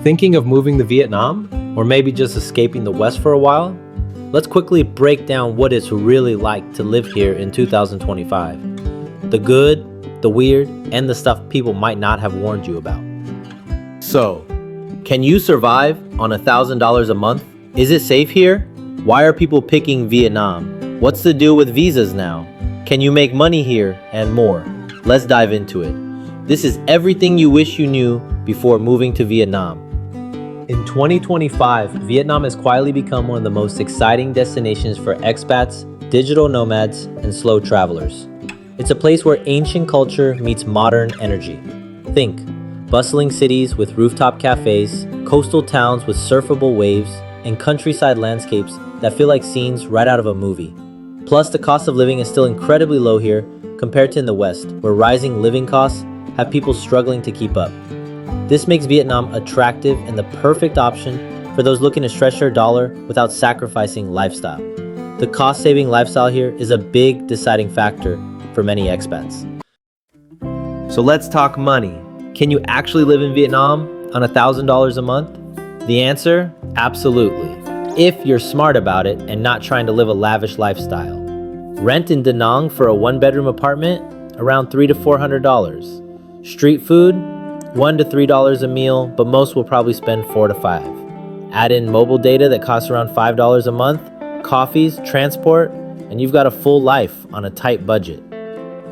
Thinking of moving to Vietnam? Or maybe just escaping the West for a while? Let's quickly break down what it's really like to live here in 2025. The good, the weird, and the stuff people might not have warned you about. So, can you survive on $1,000 a month? Is it safe here? Why are people picking Vietnam? What's the deal with visas now? Can you make money here? And more. Let's dive into it. This is everything you wish you knew before moving to Vietnam. In 2025, Vietnam has quietly become one of the most exciting destinations for expats, digital nomads, and slow travelers. It's a place where ancient culture meets modern energy. Think bustling cities with rooftop cafes, coastal towns with surfable waves, and countryside landscapes that feel like scenes right out of a movie. Plus, the cost of living is still incredibly low here compared to in the West, where rising living costs have people struggling to keep up. This makes Vietnam attractive and the perfect option for those looking to stretch their dollar without sacrificing lifestyle. The cost-saving lifestyle here is a big deciding factor for many expats. So let's talk money. Can you actually live in Vietnam on $1,000 a month? The answer? Absolutely. If you're smart about it and not trying to live a lavish lifestyle. Rent in Da Nang for a one-bedroom apartment? Around $300 to $400. Street food? $1 to $3 a meal, but most will probably spend $4 to $5. Add in mobile data that costs around $5 a month, coffees, transport, and you've got a full life on a tight budget.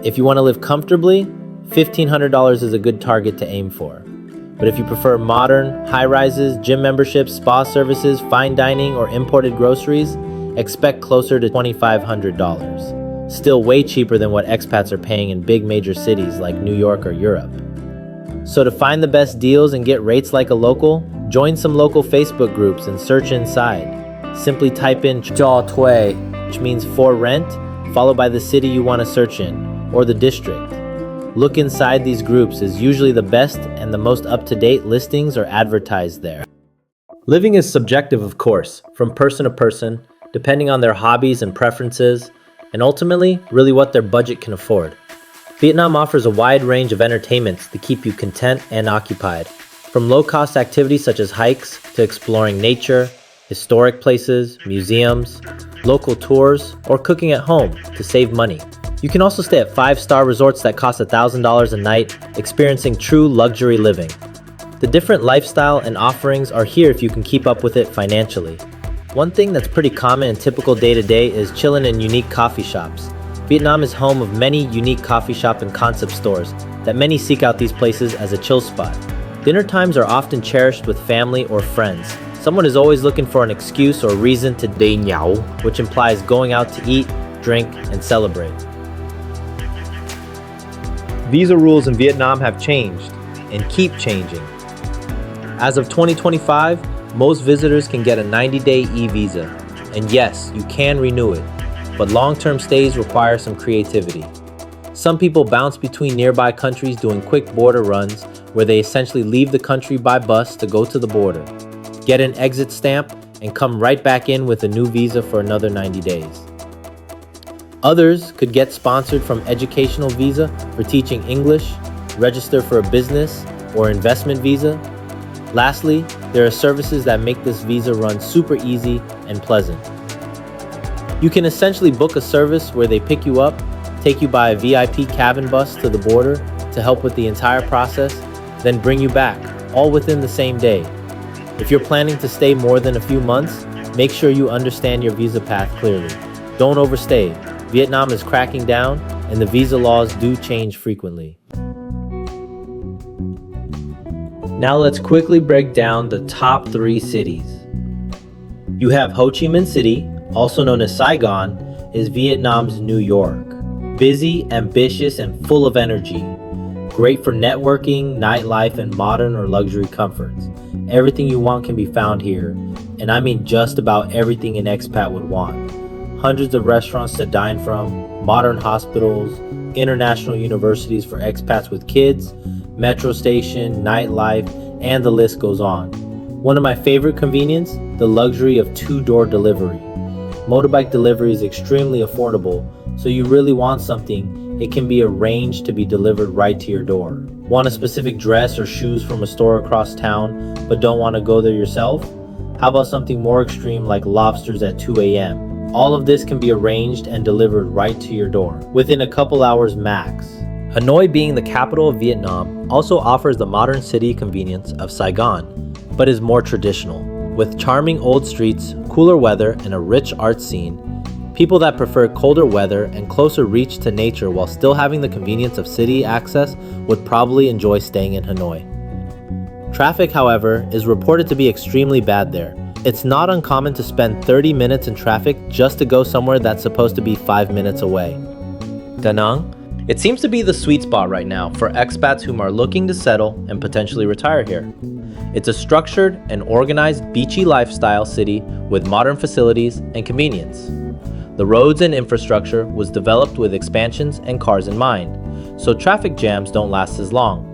If you want to live comfortably, $1,500 is a good target to aim for. But if you prefer modern, high-rises, gym memberships, spa services, fine dining, or imported groceries, expect closer to $2,500. Still way cheaper than what expats are paying in big major cities like New York or Europe. So to find the best deals and get rates like a local, join some local Facebook groups and search inside. Simply type in Cho Thuê, which means for rent, followed by the city you want to search in, or the district. Look inside these groups, as usually the best and the most up-to-date listings are advertised there. Living is subjective, of course, from person to person, depending on their hobbies and preferences, and ultimately, really what their budget can afford. Vietnam offers a wide range of entertainments to keep you content and occupied, from low-cost activities such as hikes to exploring nature, historic places, museums, local tours, or cooking at home to save money. You can also stay at 5-star resorts that cost $1,000 a night, experiencing true luxury living. The different lifestyle and offerings are here if you can keep up with it financially. One thing that's pretty common and typical day-to-day is chilling in unique coffee shops. Vietnam is home of many unique coffee shop and concept stores that many seek out these places as a chill spot. Dinner times are often cherished with family or friends. Someone is always looking for an excuse or reason to đi nhậu, which implies going out to eat, drink, and celebrate. Visa rules in Vietnam have changed and keep changing. As of 2025, most visitors can get a 90-day e-visa. And yes, you can renew it, but long-term stays require some creativity. Some people bounce between nearby countries doing quick border runs where they essentially leave the country by bus to go to the border, get an exit stamp, and come right back in with a new visa for another 90 days. Others could get sponsored from educational visa for teaching English, register for a business or investment visa. Lastly, there are services that make this visa run super easy and pleasant. You can essentially book a service where they pick you up, take you by a VIP cabin bus to the border to help with the entire process, then bring you back, all within the same day. If you're planning to stay more than a few months, make sure you understand your visa path clearly. Don't overstay. Vietnam is cracking down, and the visa laws do change frequently. Now let's quickly break down the top 3 cities. You have Ho Chi Minh City, also known as Saigon, is Vietnam's New York. Busy, ambitious, and full of energy. Great for networking, nightlife, and modern or luxury comforts. Everything you want can be found here, and I mean just about everything an expat would want. Hundreds of restaurants to dine from, modern hospitals, international universities for expats with kids, metro station, nightlife, and the list goes on. One of my favorite convenience, the luxury of 2-door delivery. Motorbike delivery is extremely affordable, so you really want something, it can be arranged to be delivered right to your door. Want a specific dress or shoes from a store across town but don't want to go there yourself? How about something more extreme like lobsters at 2 a.m.? All of this can be arranged and delivered right to your door within a couple hours max. Hanoi, being the capital of Vietnam, also offers the modern city convenience of Saigon, but is more traditional. With charming old streets, cooler weather, and a rich art scene, people that prefer colder weather and closer reach to nature while still having the convenience of city access would probably enjoy staying in Hanoi. Traffic, however, is reported to be extremely bad there. It's not uncommon to spend 30 minutes in traffic just to go somewhere that's supposed to be 5 minutes away. Da Nang? It seems to be the sweet spot right now for expats whom are looking to settle and potentially retire here. It's a structured and organized beachy lifestyle city with modern facilities and convenience. The roads and infrastructure was developed with expansions and cars in mind, so traffic jams don't last as long.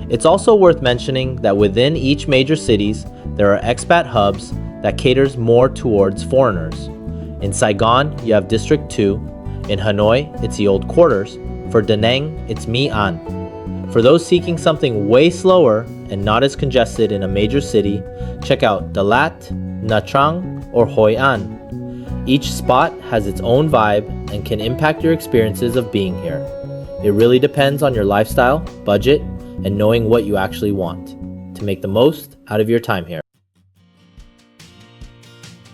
It's also worth mentioning that within each major cities, there are expat hubs that caters more towards foreigners. In Saigon, you have District 2. In Hanoi, it's the Old Quarters. For Da Nang, it's My An. For those seeking something way slower and not as congested in a major city, check out Dalat, Nha Trang, or Hoi An. Each spot has its own vibe and can impact your experiences of being here. It really depends on your lifestyle, budget, and knowing what you actually want to make the most out of your time here.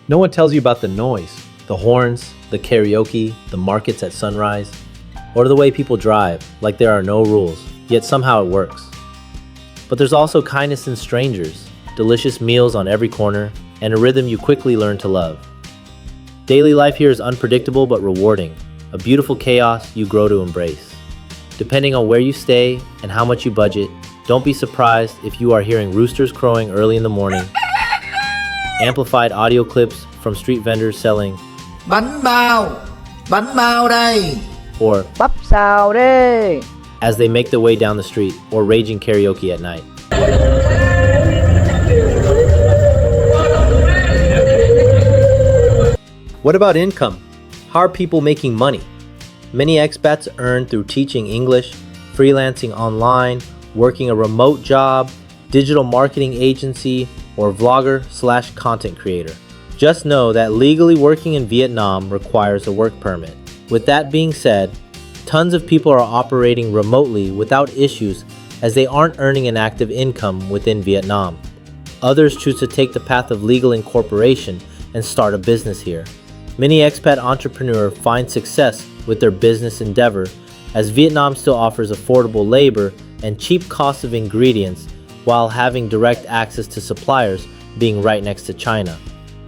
No one tells you about the noise, the horns, the karaoke, the markets at sunrise, or the way people drive like there are no rules, yet somehow it works. But there's also kindness in strangers, delicious meals on every corner, and a rhythm you quickly learn to love. Daily life here is unpredictable but rewarding, a beautiful chaos you grow to embrace. Depending on where you stay and how much you budget, don't be surprised if you are hearing roosters crowing early in the morning, amplified audio clips from street vendors selling bánh bao đây, or bắp xào đi, as they make their way down the street, or raging karaoke at night. What about income? How are people making money? Many expats earn through teaching English, freelancing online, working a remote job, digital marketing agency, or vlogger/content creator. Just know that legally working in Vietnam requires a work permit. With that being said, tons of people are operating remotely without issues as they aren't earning an active income within Vietnam. Others choose to take the path of legal incorporation and start a business here. Many expat entrepreneurs find success with their business endeavor as Vietnam still offers affordable labor and cheap costs of ingredients while having direct access to suppliers, being right next to China.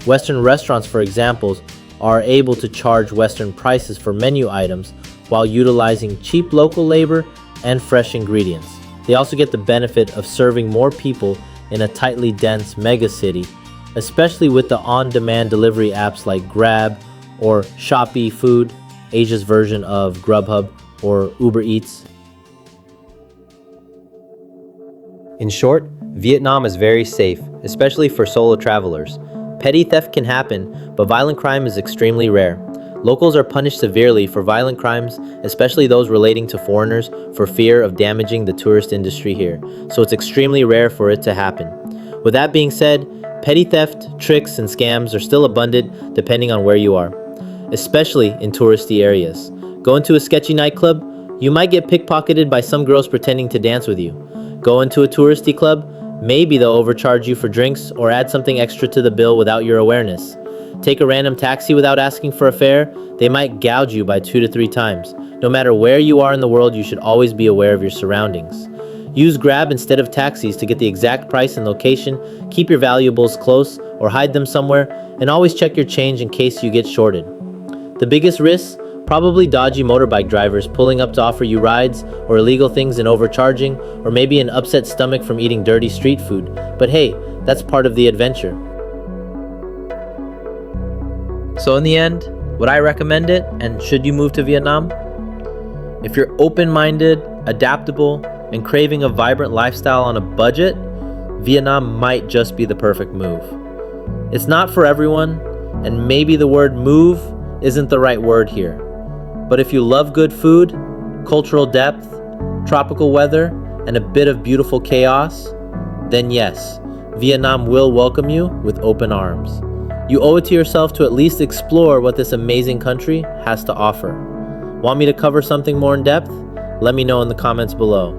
Western restaurants, for example, are able to charge Western prices for menu items while utilizing cheap local labor and fresh ingredients. They also get the benefit of serving more people in a tightly dense megacity, especially with the on-demand delivery apps like Grab or Shopee Food, Asia's version of Grubhub or Uber Eats. In short, Vietnam is very safe, especially for solo travelers. Petty theft can happen, but violent crime is extremely rare. Locals are punished severely for violent crimes, especially those relating to foreigners, for fear of damaging the tourist industry here, so it's extremely rare for it to happen. With that being said, petty theft, tricks, and scams are still abundant depending on where you are, especially in touristy areas. Go into a sketchy nightclub, you might get pickpocketed by some girls pretending to dance with you. Go into a touristy club, maybe they'll overcharge you for drinks or add something extra to the bill without your awareness. Take a random taxi without asking for a fare, they might gouge you by 2 to 3 times. No matter where you are in the world, you should always be aware of your surroundings. Use Grab instead of taxis to get the exact price and location, keep your valuables close or hide them somewhere, and always check your change in case you get shorted. The biggest risks? Probably dodgy motorbike drivers pulling up to offer you rides, or illegal things and overcharging, or maybe an upset stomach from eating dirty street food. But hey, that's part of the adventure. So in the end, would I recommend it, and should you move to Vietnam? If you're open-minded, adaptable, and craving a vibrant lifestyle on a budget, Vietnam might just be the perfect move. It's not for everyone, and maybe the word move isn't the right word here. But if you love good food, cultural depth, tropical weather, and a bit of beautiful chaos, then yes, Vietnam will welcome you with open arms. You owe it to yourself to at least explore what this amazing country has to offer. Want me to cover something more in depth? Let me know in the comments below.